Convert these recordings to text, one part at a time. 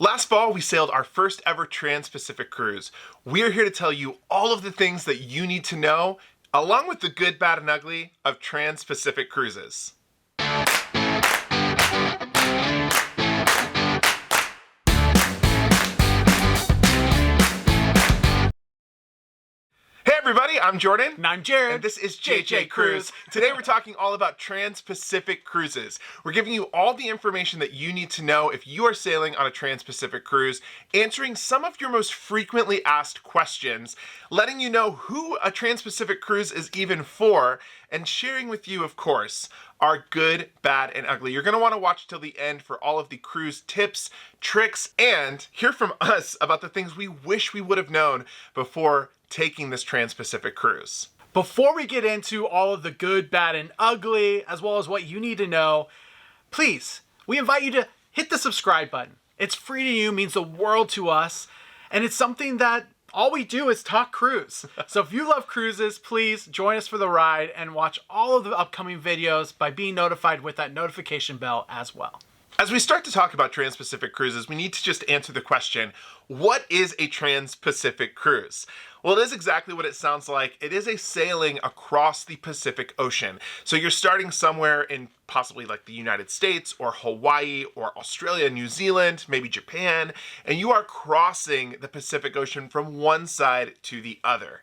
Last fall, we sailed our first ever Transpacific cruise. We are here to tell you all of the things that you need to know, along with the good, bad, and ugly of Transpacific Cruises. Hey everybody, I'm Jordan. And I'm Jared. And this is JJ Cruise. Today we're talking all about Transpacific Cruises. We're giving you all the information that you need to know if you are sailing on a Transpacific cruise, answering some of your most frequently asked questions, letting you know who a Transpacific cruise is even for, and sharing with you, of course, our good, bad, and ugly. You're going to want to watch till the end for all of the cruise tips, tricks, and hear from us about the things we wish we would have known before taking this Transpacific cruise. Before we get into all of the good, bad, and ugly, as well as what you need to know, please, we invite you to hit the subscribe button. It's free to you, means the world to us, and it's something that all we do is talk cruise. So if you love cruises, please join us for the ride and watch all of the upcoming videos by being notified with that notification bell as well. As we start to talk about Transpacific cruises, we need to just answer the question, what is a Transpacific cruise? Well, it is exactly what it sounds like. It is a sailing across the Pacific Ocean. So you're starting somewhere in possibly like the United States or Hawaii or Australia, New Zealand, maybe Japan, and you are crossing the Pacific Ocean from one side to the other.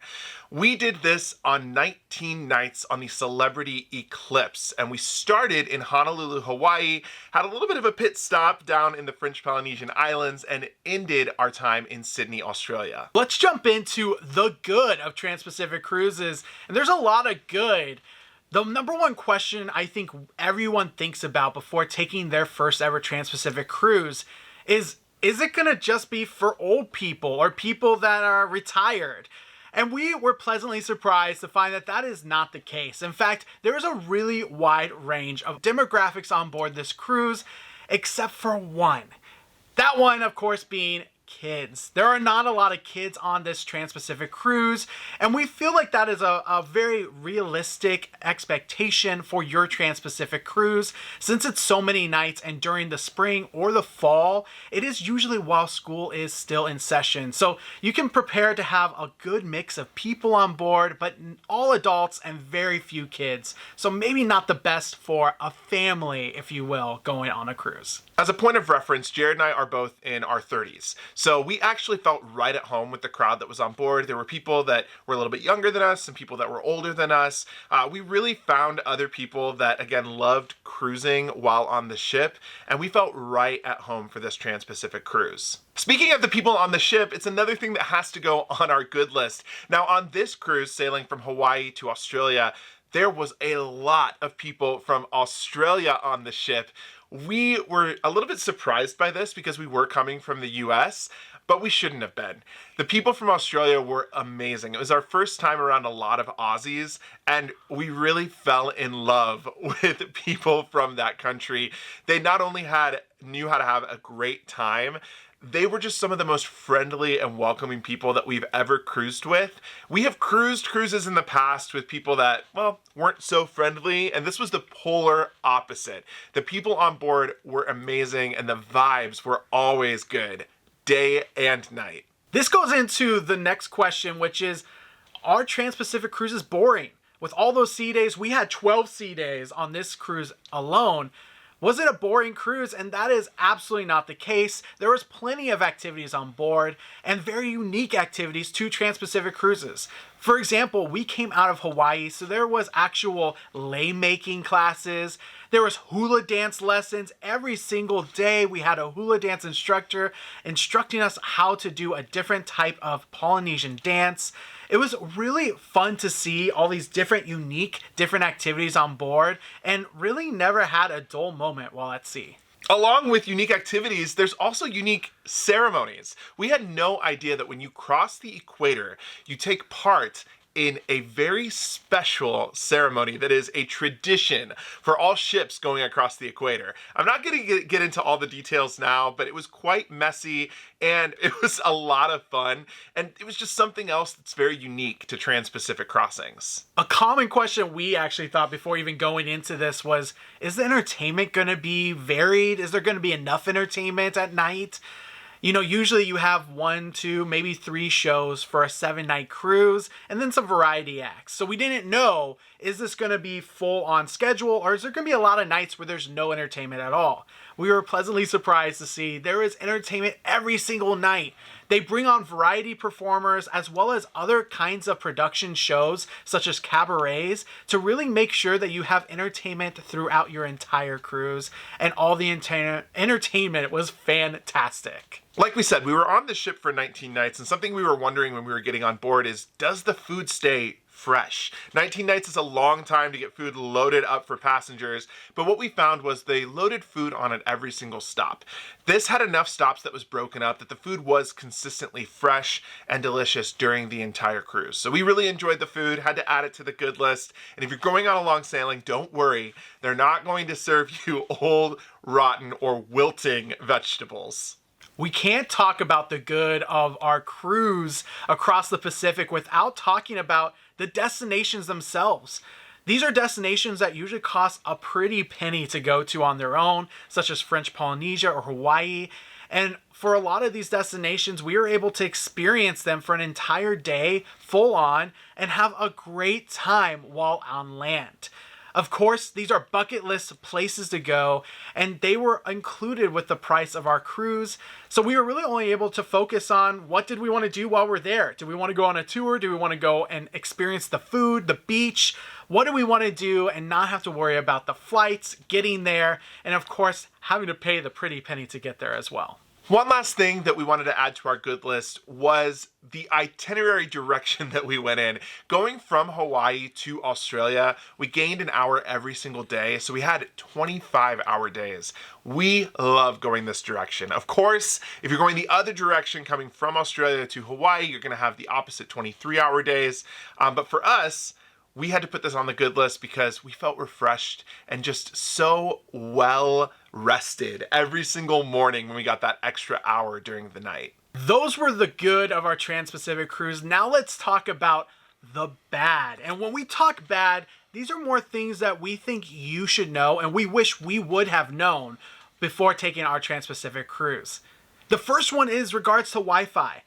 We did this on 19 nights on the Celebrity Eclipse, and we started in Honolulu, Hawaii, had a little bit of a pit stop down in the French Polynesian Islands, and ended our time in Sydney, Australia. Let's jump into the good of Transpacific Cruises, and there's a lot of good. The number one question I think everyone thinks about before taking their first ever Transpacific cruise is it gonna just be for old people or people that are retired? And we were pleasantly surprised to find that that is not the case. In fact, there is a really wide range of demographics on board this cruise, except for one. That one, of course, being kids. There are not a lot of kids on this Transpacific cruise, and we feel like that is a very realistic expectation for your Transpacific cruise. Since it's so many nights and during the spring or the fall, it is usually while school is still in session. So you can prepare to have a good mix of people on board, but all adults and very few kids. So maybe not the best for a family, if you will, going on a cruise. As a point of reference, Jared and I are both in our 30s. So we actually felt right at home with the crowd that was on board. There were people that were a little bit younger than us and people that were older than us. We really found other people that, again, loved cruising while on the ship, and we felt right at home for this Transpacific cruise. Speaking of the people on the ship, it's another thing that has to go on our good list. Now, on this cruise, sailing from Hawaii to Australia, there was a lot of people from Australia on the ship. We were a little bit surprised by this because we were coming from the US, but we shouldn't have been. The people from Australia were amazing. It was our first time around a lot of Aussies, and we really fell in love with people from that country. They not only knew how to have a great time, they were just some of the most friendly and welcoming people that we've ever cruised with. We have cruised cruises in the past with people that, well, weren't so friendly, and this was the polar opposite. The people on board were amazing, and the vibes were always good, day and night. This goes into the next question, which is, are Transpacific cruises boring? With all those sea days, we had 12 sea days on this cruise alone. Was it a boring cruise? And that is absolutely not the case. There was plenty of activities on board and very unique activities to Transpacific cruises. For example, we came out of Hawaii, so there was actual lei making classes. There was hula dance lessons every single day. We had a hula dance instructor instructing us how to do a different type of Polynesian dance. It was really fun to see all these different activities on board, and really never had a dull moment while at sea. Along with unique activities, there's also unique ceremonies. We had no idea that when you cross the equator, you take part in a very special ceremony that is a tradition for all ships going across the equator. I'm not going to get into all the details now, but it was quite messy and it was a lot of fun, and it was just something else that's very unique to Transpacific crossings. A common question we actually thought before even going into this was, is the entertainment going to be varied? Is there going to be enough entertainment at night? You know, usually you have 1, 2, maybe 3 shows for a 7-night cruise and then some variety acts. So we didn't know, is this going to be full on schedule or is there going to be a lot of nights where there's no entertainment at all? We were pleasantly surprised to see there is entertainment every single night. They bring on variety performers as well as other kinds of production shows such as cabarets to really make sure that you have entertainment throughout your entire cruise, and all the entertainment was fantastic. Like we said, we were on the ship for 19 nights, and something we were wondering when we were getting on board is, does the food stay fresh? 19 nights is a long time to get food loaded up for passengers, but what we found was they loaded food on at every single stop. This had enough stops that was broken up that the food was consistently fresh and delicious during the entire cruise. So we really enjoyed the food, had to add it to the good list. And if you're going on a long sailing, don't worry, they're not going to serve you old, rotten, or wilting vegetables. We can't talk about the good of our cruise across the Pacific without talking about the destinations themselves. These are destinations that usually cost a pretty penny to go to on their own, such as French Polynesia or Hawaii. And for a lot of these destinations, we were able to experience them for an entire day, full on, and have a great time while on land. Of course, these are bucket list places to go, and they were included with the price of our cruise. So we were really only able to focus on what did we want to do while we're there. Do we want to go on a tour? Do we want to go and experience the food, the beach? What do we want to do and not have to worry about the flights, getting there, and of course, having to pay the pretty penny to get there as well. One last thing that we wanted to add to our good list was the itinerary direction that we went in. Going from Hawaii to Australia, we gained an hour every single day, so we had 25-hour days. We love going this direction. Of course, if you're going the other direction, coming from Australia to Hawaii, you're going to have the opposite 23-hour days. But for us, we had to put this on the good list because we felt refreshed and just so well rested every single morning when we got that extra hour during the night. Those were the good of our Trans-Pacific cruise. Now let's talk about the bad. And when we talk bad, these are more things that we think you should know and we wish we would have known before taking our Trans-Pacific cruise. The first one is regards to Wi-Fi.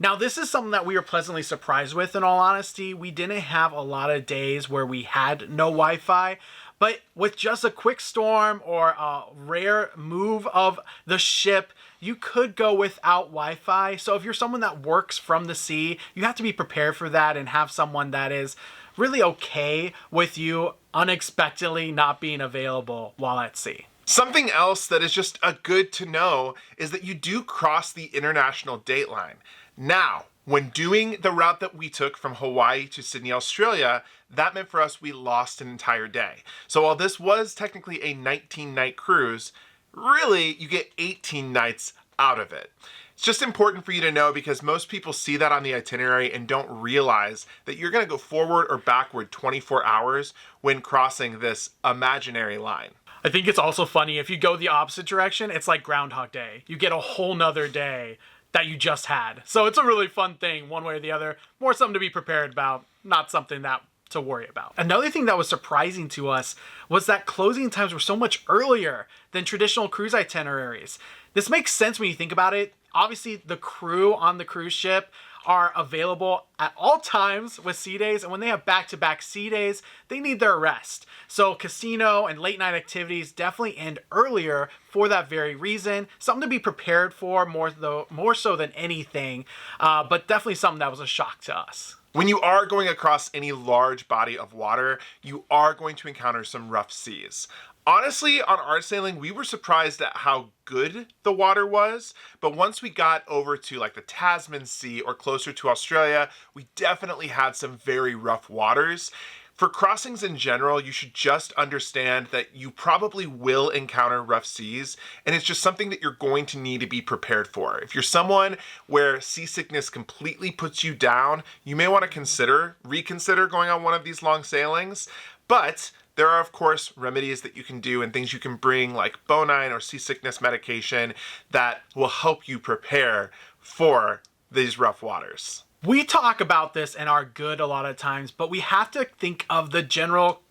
Now, this is something that we were pleasantly surprised with, in all honesty. We didn't have a lot of days where we had no Wi-Fi, but with just a quick storm or a rare move of the ship, you could go without Wi-Fi. So if you're someone that works from the sea, you have to be prepared for that and have someone that is really okay with you unexpectedly not being available while at sea. Something else that is just a good to know is that you do cross the international date line. Now, when doing the route that we took from Hawaii to Sydney, Australia, that meant for us we lost an entire day. So while this was technically a 19-night cruise, really you get 18 nights out of it. It's just important for you to know because most people see that on the itinerary and don't realize that you're going to go forward or backward 24 hours when crossing this imaginary line. I think it's also funny, if you go the opposite direction, it's like Groundhog Day. You get a whole nother day that you just had. So it's a really fun thing, one way or the other. More something to be prepared about, not something that to worry about. Another thing that was surprising to us was that closing times were so much earlier than traditional cruise itineraries. This makes sense when you think about it. Obviously, the crew on the cruise ship are available at all times with sea days, and when they have back-to-back sea days, they need their rest. So casino and late night activities definitely end earlier for that very reason. Something to be prepared for more so than anything, but definitely something that was a shock to us. When you are going across any large body of water, you are going to encounter some rough seas. Honestly, on our sailing, we were surprised at how good the water was, but once we got over to like the Tasman Sea or closer to Australia, we definitely had some very rough waters. For crossings in general, you should just understand that you probably will encounter rough seas, and it's just something that you're going to need to be prepared for. If you're someone where seasickness completely puts you down, you may want to reconsider going on one of these long sailings, but there are, of course, remedies that you can do and things you can bring like bonine or seasickness medication that will help you prepare for these rough waters. We talk about this and are good a lot of times, but we have to think of the general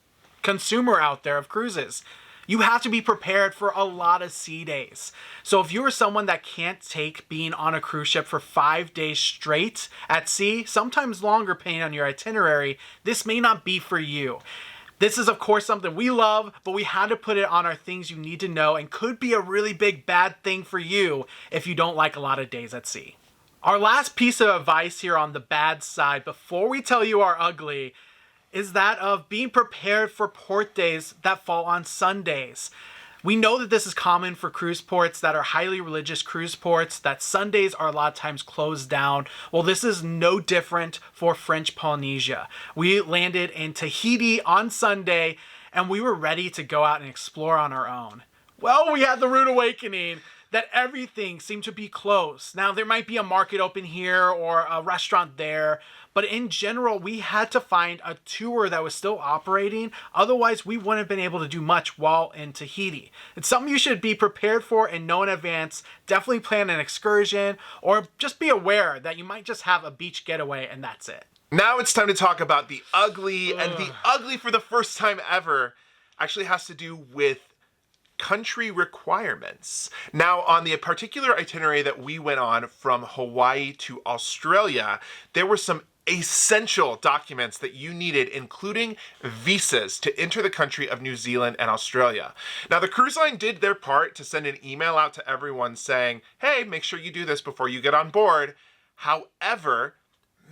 consumer out there of cruises. You have to be prepared for a lot of sea days. So if you are someone that can't take being on a cruise ship for 5 days straight at sea, sometimes longer depending on your itinerary, this may not be for you. This is, of course, something we love, but we had to put it on our things you need to know and could be a really big bad thing for you if you don't like a lot of days at sea. Our last piece of advice here on the bad side, before we tell you our ugly, is that of being prepared for port days that fall on Sundays. We know that this is common for cruise ports that are highly religious cruise ports, that Sundays are a lot of times closed down. Well, this is no different for French Polynesia. We landed in Tahiti on Sunday, and we were ready to go out and explore on our own. Well, we had the rude awakening that everything seemed to be closed. Now, there might be a market open here or a restaurant there, but in general, we had to find a tour that was still operating. Otherwise, we wouldn't have been able to do much while in Tahiti. It's something you should be prepared for and know in advance. Definitely plan an excursion, or just be aware that you might just have a beach getaway and that's it. Now it's time to talk about the ugly, and the ugly for the first time ever actually has to do with country requirements. Now, on the particular itinerary that we went on from Hawaii to Australia, there were some essential documents that you needed, including visas to enter the country of New Zealand and Australia. Now, the cruise line did their part to send an email out to everyone saying, hey, make sure you do this before you get on board. However,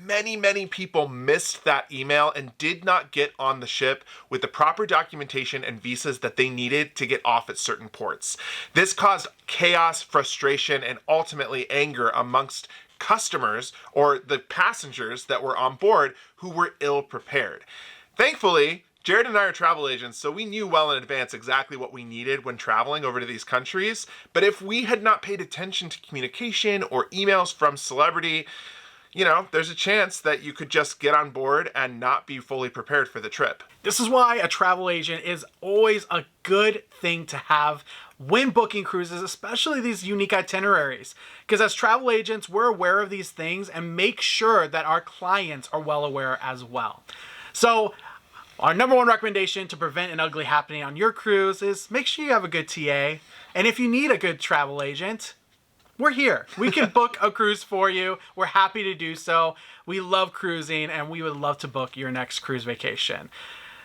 many people missed that email and did not get on the ship with the proper documentation and visas that they needed to get off at certain ports. This caused chaos, frustration, and ultimately anger amongst customers or the passengers that were on board who were ill prepared. Thankfully, Jared and I are travel agents, so we knew well in advance exactly what we needed when traveling over to these countries. But if we had not paid attention to communication or emails from Celebrity, you know, there's a chance that you could just get on board and not be fully prepared for the trip. This is why a travel agent is always a good thing to have when booking cruises, especially these unique itineraries. Because as travel agents, we're aware of these things and make sure that our clients are well aware as well. So our number one recommendation to prevent an ugly happening on your cruise is make sure you have a good TA. And if you need a good travel agent, we're here. We can book a cruise for you. We're happy to do so. We love cruising and we would love to book your next cruise vacation.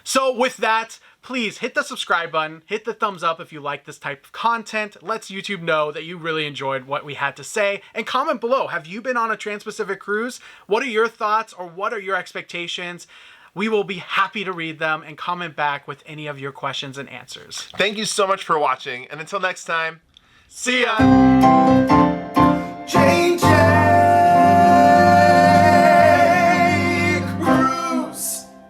So with that, please hit the subscribe button, hit the thumbs up if you like this type of content. Lets YouTube know that you really enjoyed what we had to say, and comment below. Have you been on a Transpacific cruise? What are your thoughts or what are your expectations? We will be happy to read them and comment back with any of your questions and answers. Thank you so much for watching, and until next time, see ya!